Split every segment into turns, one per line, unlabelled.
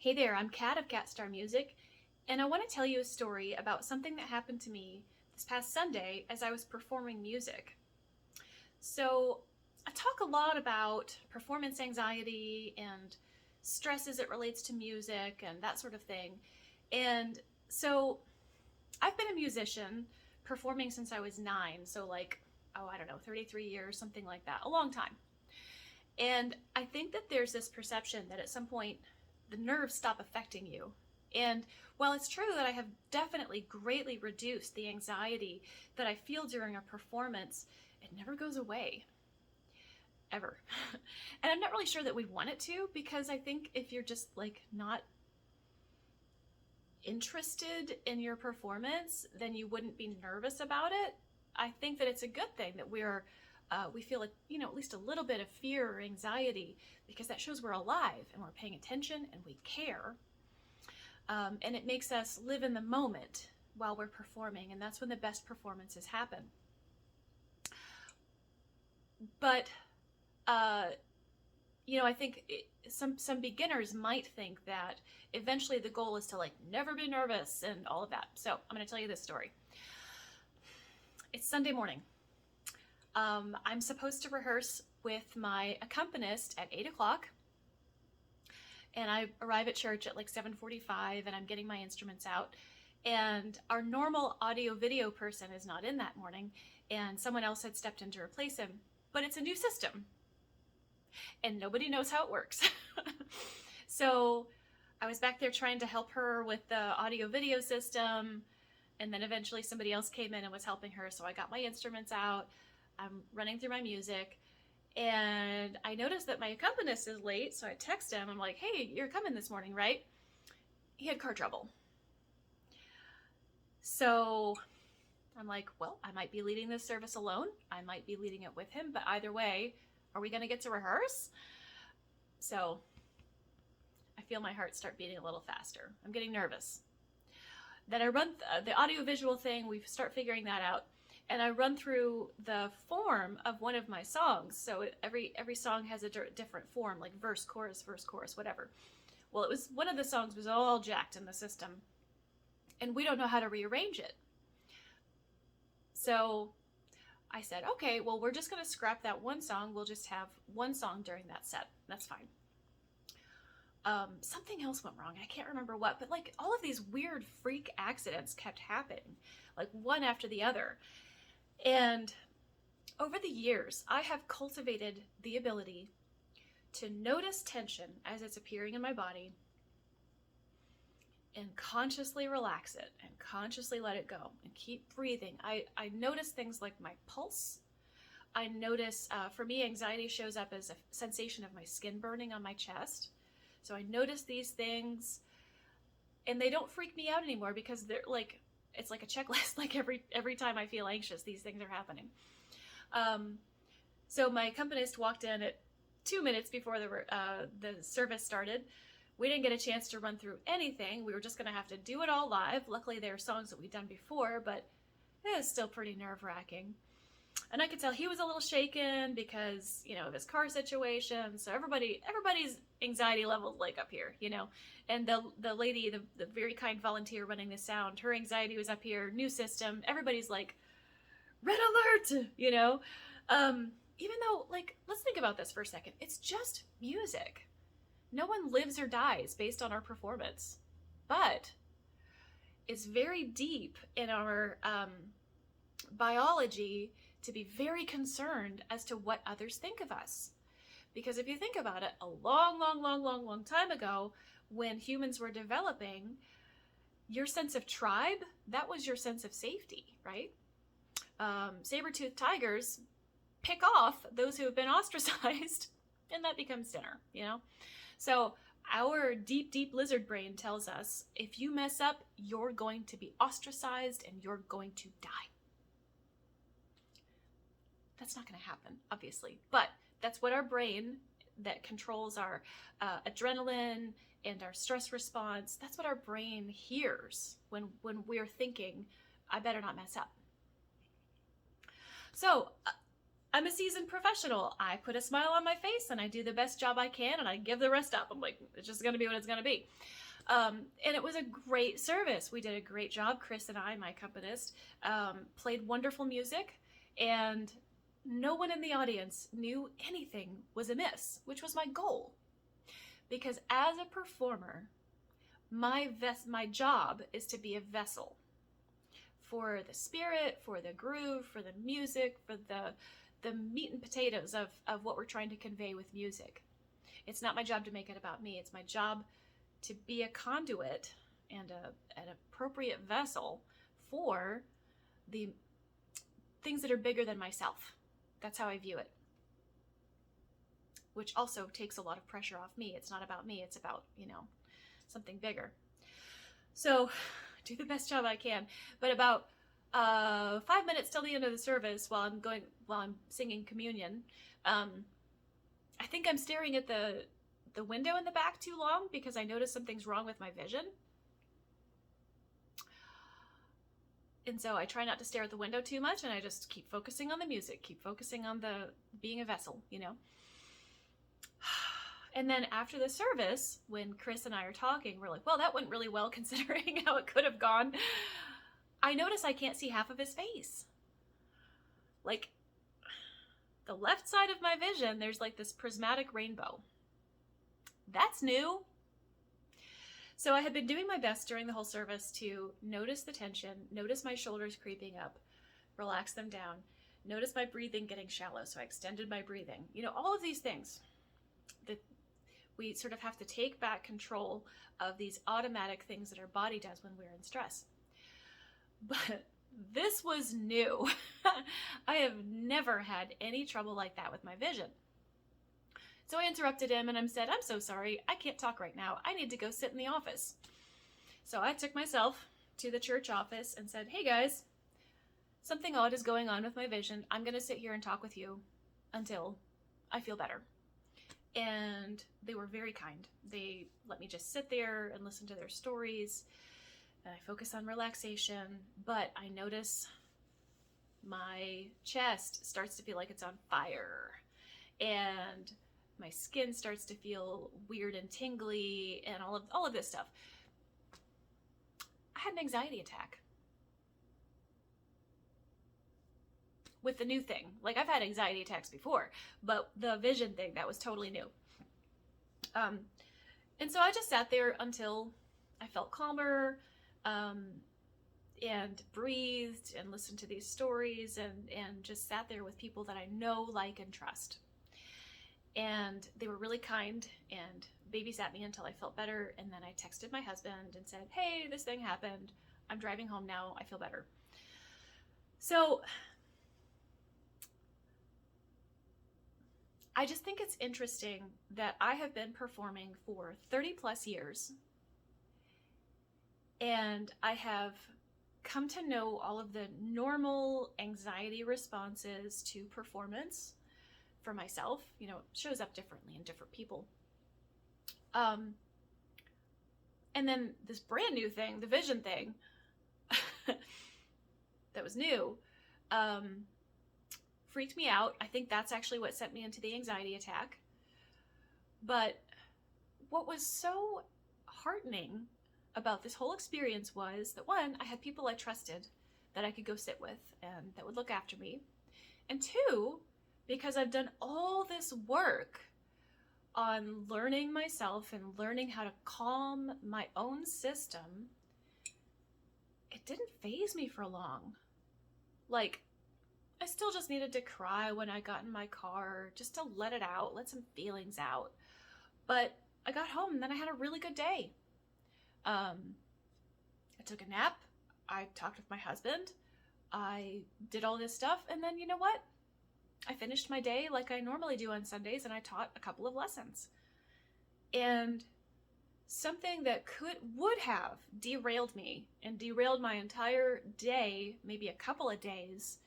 Hey there, I'm Kat of Cat Star Music, and I want to tell you a story about something that happened to me this past Sunday as I was performing music. So, I talk a lot about performance anxiety and stress as it relates to music and that sort of thing. And so, I've been a musician performing since I was 9, so I don't know, 33 years, something like that, a long time. And I think that there's this perception that at some point the nerves stop affecting you. And while it's true that I have definitely greatly reduced the anxiety that I feel during a performance, it never goes away. Ever. And I'm not really sure that we want it to, because I think if you're just not interested in your performance, then you wouldn't be nervous about it. I think that it's a good thing that we feel at least a little bit of fear or anxiety, because that shows we're alive and we're paying attention and we care. And it makes us live in the moment while we're performing, and that's when the best performances happen. But I think some beginners might think that eventually the goal is to never be nervous and all of that. So I'm going to tell you this story. It's Sunday morning. I'm supposed to rehearse with my accompanist at 8 o'clock, and I arrive at church at 7:45, and I'm getting my instruments out, and our normal audio video person is not in that morning, and someone else had stepped in to replace him. But it's a new system, and nobody knows how it works. So I was back there trying to help her with the audio video system, and then eventually somebody else came in and was helping her, so I got my instruments out. I'm running through my music, and I noticed that my accompanist is late, so I text him. I'm like, hey, you're coming this morning, right? He had car trouble. So I'm like, well, I might be leading this service alone. I might be leading it with him, but either way, are we going to get to rehearse? So I feel my heart start beating a little faster. I'm getting nervous. Then I run the audio-visual thing. We start figuring that out. And I run through the form of one of my songs. So every song has a different form, like verse, chorus, whatever. Well, it was one of the songs was all jacked in the system, and we don't know how to rearrange it. So I said, okay, well, we're just going to scrap that one song. We'll just have one song during that set. That's fine. Something else went wrong. I can't remember what, but all of these weird freak accidents kept happening, one after the other. And over the years, I have cultivated the ability to notice tension as it's appearing in my body and consciously relax it and consciously let it go and keep breathing. I notice things like my pulse. I notice, for me, anxiety shows up as a sensation of my skin burning on my chest. So I notice these things, and they don't freak me out anymore, because they're it's like a checklist. Every time I feel anxious, these things are happening. So my accompanist walked in at 2 minutes before the service started. We didn't get a chance to run through anything. We were just going to have to do it all live. Luckily, they were songs that we'd done before, but it was still pretty nerve-wracking. And I could tell he was a little shaken because, of his car situation. So everybody's anxiety level up here, And the lady, the very kind volunteer running the sound, her anxiety was up here, new system. Everybody's red alert, Even though, let's think about this for a second. It's just music. No one lives or dies based on our performance. But it's very deep in our biology to be very concerned as to what others think of us. Because if you think about it, a long time ago, when humans were developing, your sense of tribe, that was your sense of safety, right? Saber-toothed tigers pick off those who have been ostracized, and that becomes dinner, So our deep lizard brain tells us, if you mess up, you're going to be ostracized and you're going to die. That's not going to happen, obviously, but that's what our brain, that controls our adrenaline and our stress response, that's what our brain hears when we're thinking, I better not mess up. So I'm a seasoned professional. I put a smile on my face and I do the best job I can and I give the rest up. I'm like, it's just going to be what it's going to be. And it was a great service. We did a great job. Chris and I, my accompanist, played wonderful music, and no one in the audience knew anything was amiss, which was my goal. Because as a performer, my job is to be a vessel for the spirit, for the groove, for the music, for the meat and potatoes of what we're trying to convey with music. It's not my job to make it about me. It's my job to be a conduit and an appropriate vessel for the things that are bigger than myself. That's how I view it. Which also takes a lot of pressure off me. It's not about me. It's about, something bigger. So do the best job I can. But about 5 minutes till the end of the service, while I'm singing communion, I think I'm staring at the window in the back too long because I noticed something's wrong with my vision. And so I try not to stare at the window too much, and I just keep focusing on the music, keep focusing on the being a vessel, And then after the service, when Chris and I are talking, we're like, well, that went really well considering how it could have gone. I notice I can't see half of his face. Like, the left side of my vision, there's like this prismatic rainbow. That's new. So I had been doing my best during the whole service to notice the tension, notice my shoulders creeping up, relax them down, notice my breathing getting shallow, so I extended my breathing. All of these things that we sort of have to take back control of, these automatic things that our body does when we're in stress. But this was new. I have never had any trouble like that with my vision. So I interrupted him and I said, I'm so sorry, I can't talk right now. I need to go sit in the office. So I took myself to the church office and said, hey guys, something odd is going on with my vision. I'm going to sit here and talk with you until I feel better. And they were very kind. They let me just sit there and listen to their stories. And I focus on relaxation, but I notice my chest starts to feel like it's on fire. And my skin starts to feel weird and tingly and all of this stuff. I had an anxiety attack. With the new thing. Like, I've had anxiety attacks before, but the vision thing, that was totally new. And so I just sat there until I felt calmer, and breathed and listened to these stories and just sat there with people that I know, like, and trust. And they were really kind and babysat me until I felt better. And then I texted my husband and said, hey, this thing happened. I'm driving home now. I feel better. So I just think it's interesting that I have been performing for 30 plus years, and I have come to know all of the normal anxiety responses to performance for myself. It shows up differently in different people. And then this brand new thing, the vision thing, that was new, freaked me out. I think that's actually what sent me into the anxiety attack. But what was so heartening about this whole experience was that, one, I had people I trusted that I could go sit with and that would look after me. And two, because I've done all this work on learning myself and learning how to calm my own system, it didn't faze me for long. Like, I still just needed to cry when I got in my car, just to let it out, let some feelings out. But I got home and then I had a really good day. I took a nap. I talked with my husband. I did all this stuff. And then, you know what? I finished my day like I normally do on Sundays, and I taught a couple of lessons. And something that would have derailed me and derailed my entire day, maybe a couple of days,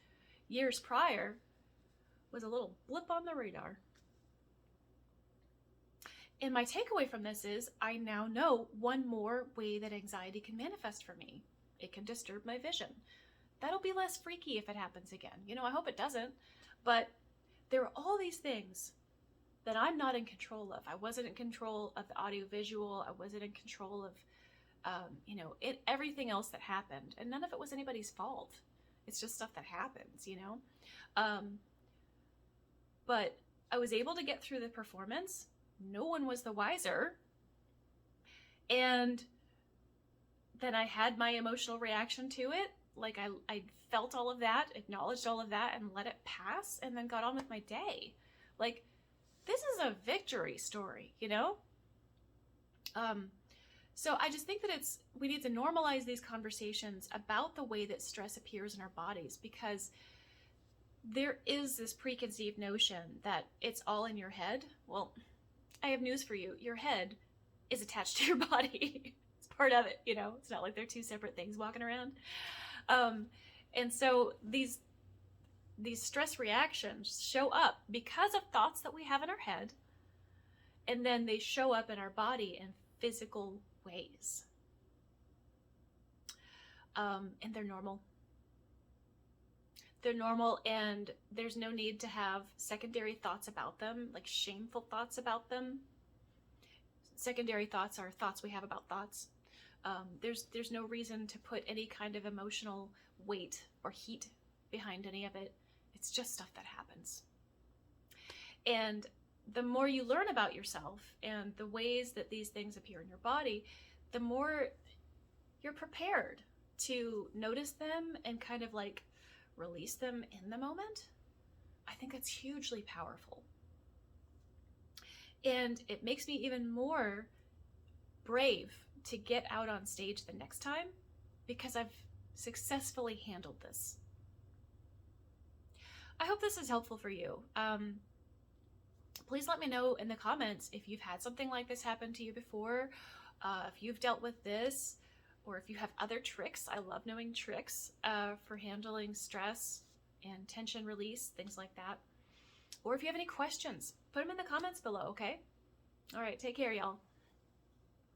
years prior, was a little blip on the radar. And my takeaway from this is I now know one more way that anxiety can manifest for me. It can disturb my vision. That'll be less freaky if it happens again. I hope it doesn't, but there were all these things that I'm not in control of. I wasn't in control of the audio visual. I wasn't in control of, everything else that happened. And none of it was anybody's fault. It's just stuff that happens, But I was able to get through the performance. No one was the wiser. And then I had my emotional reaction to it. Like I felt all of that, acknowledged all of that, and let it pass, and then got on with my day. Like, this is a victory story, So I just think that we need to normalize these conversations about the way that stress appears in our bodies, because there is this preconceived notion that it's all in your head. Well, I have news for you. Your head is attached to your body. It's part of it, It's not like they're two separate things walking around. And so these stress reactions show up because of thoughts that we have in our head, and then they show up in our body in physical ways. And they're normal. They're normal, and there's no need to have secondary thoughts about them, like shameful thoughts about them. Secondary thoughts are thoughts we have about thoughts. There's no reason to put any kind of emotional weight or heat behind any of it. It's just stuff that happens. And the more you learn about yourself and the ways that these things appear in your body, the more you're prepared to notice them and kind of like release them in the moment. I think that's hugely powerful. And it makes me even more brave to get out on stage the next time, because I've successfully handled this. I hope this is helpful for you. Please let me know in the comments if you've had something like this happen to you before, if you've dealt with this, or if you have other tricks. I love knowing tricks for handling stress and tension release, things like that. Or if you have any questions, put them in the comments below, okay? All right, take care, y'all.